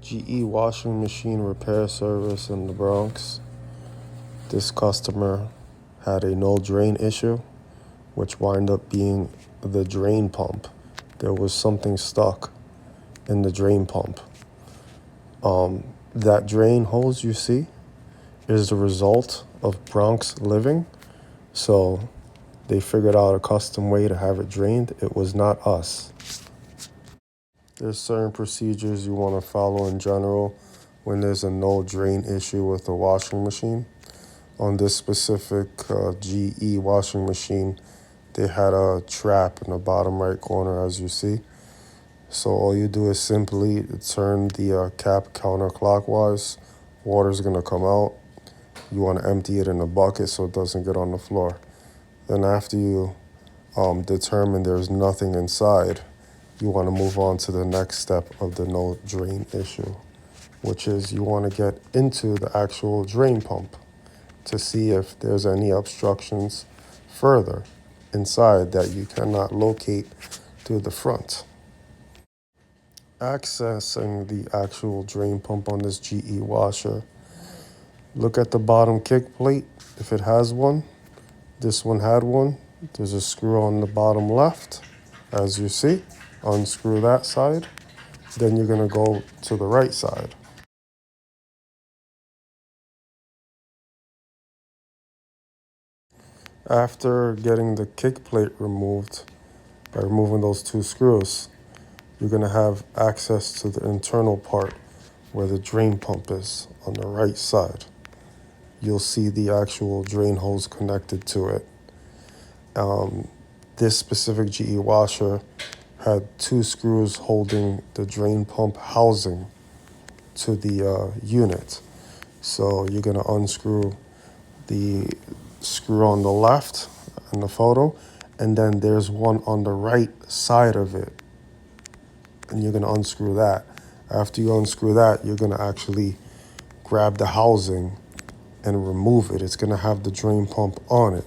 GE washing machine repair service in the Bronx. This customer had a no drain issue, which wound up being the drain pump. There was something stuck in the drain pump. That drain hose you see is the result of Bronx living. So they figured out a custom way to have it drained. It was not us. There's certain procedures you want to follow in general when there's a no drain issue with a washing machine. On this specific GE washing machine, they had a trap in the bottom right corner, as you see. So all you do is simply turn the cap counterclockwise. Water's going to come out. You want to empty it in a bucket so it doesn't get on the floor. Then after you determine there's nothing inside, you want to move on to the next step of the no drain issue, which is you want to get into the actual drain pump to see if there's any obstructions further inside that you cannot locate through the front. Accessing the actual drain pump on this GE washer, look at the bottom kick plate if it has one. This one had one. There's a screw on the bottom left, as you see. Unscrew that side. Then you're going to go to the right side. After getting the kick plate removed, by removing those two screws, you're going to have access to the internal part where the drain pump is on the right side. You'll see the actual drain hose connected to it. This specific GE washer had two screws holding the drain pump housing to the unit. So you're going to unscrew the screw on the left in the photo, and then there's one on the right side of it, and you're going to unscrew that. After you unscrew that, you're going to actually grab the housing and remove it. It's going to have the drain pump on it.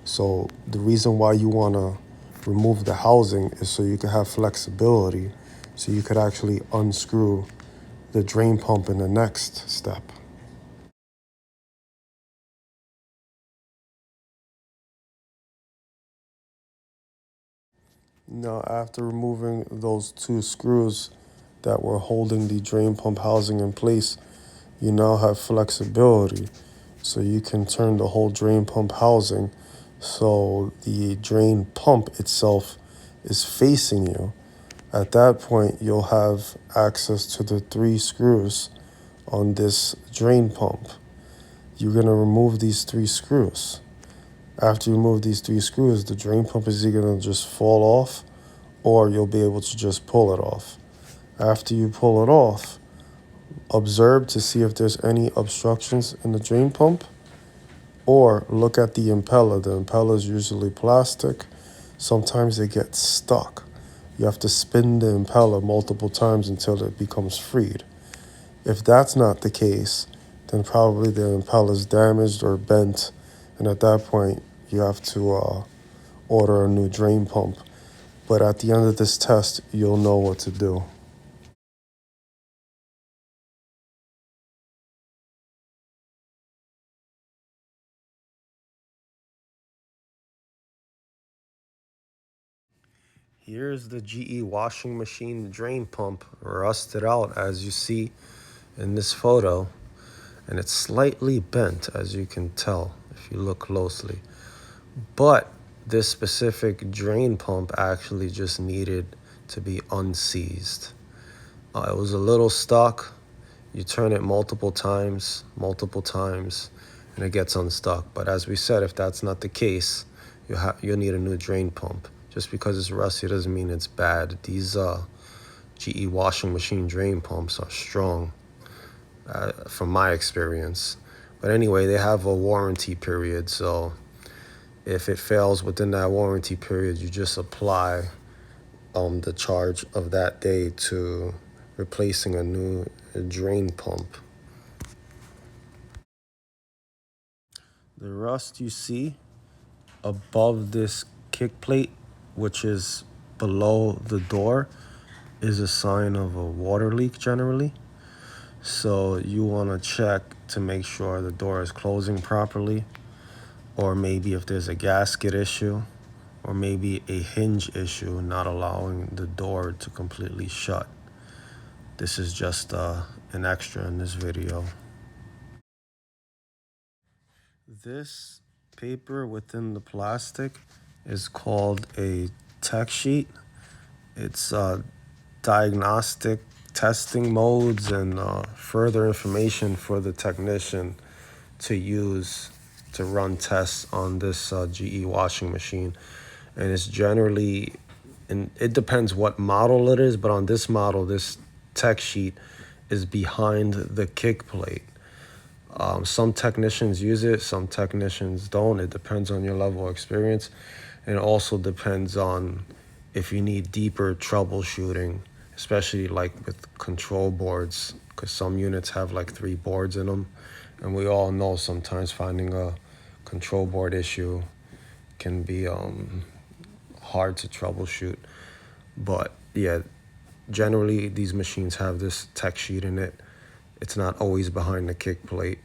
So the reason why you want to remove the housing is so you can have flexibility, so you could actually unscrew the drain pump in the next step. Now, after removing those two screws that were holding the drain pump housing in place, you now have flexibility. So you can turn the whole drain pump housing so the drain pump itself is facing you. At that point, you'll have access to the three screws on this drain pump. You're going to remove these three screws. After you remove these three screws, the drain pump is either going to just fall off or you'll be able to just pull it off. After you pull it off, observe to see if there's any obstructions in the drain pump, or look at the impeller. The impeller is usually plastic. Sometimes they get stuck. You have to spin the impeller multiple times until it becomes freed. If that's not the case, then probably the impeller is damaged or bent, and at that point, you have to order a new drain pump. But at the end of this test, you'll know what to do. Here's the GE washing machine drain pump rusted out, as you see in this photo, and it's slightly bent, as you can tell if you look closely. But this specific drain pump actually just needed to be unseized. It was a little stuck. You turn it multiple times, and it gets unstuck. But as we said, if that's not the case, you'll need a new drain pump. Just because it's rusty doesn't mean it's bad. These GE washing machine drain pumps are strong, from my experience. But anyway, they have a warranty period, so if it fails within that warranty period, you just apply the charge of that day to replacing a new drain pump. The rust you see above this kick plate, which is below the door, is a sign of a water leak generally. So you want to check to make sure the door is closing properly, or maybe if there's a gasket issue, or maybe a hinge issue not allowing the door to completely shut. This is just an extra in this video. This paper within the plastic is called a tech sheet. It's diagnostic testing modes and further information for the technician to use to run tests on this GE washing machine. And it's generally, and it depends what model it is, but on this model, this tech sheet is behind the kick plate. Some technicians use it, some technicians don't. It depends on your level of experience. And it also depends on if you need deeper troubleshooting, especially like with control boards, because some units have like 3 boards in them. And we all know sometimes finding a control board issue can be hard to troubleshoot. But yeah, generally these machines have this tech sheet in it. It's not always behind the kick plate.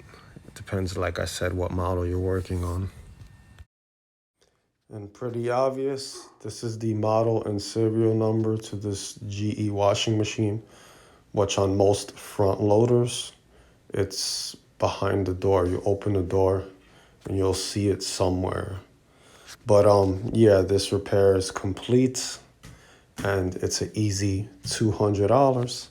It depends, like I said, what model you're working on. And pretty obvious, this is the model and serial number to this GE washing machine, which on most front loaders, it's behind the door. You open the door and you'll see it somewhere. But yeah, this repair is complete and it's an easy $200.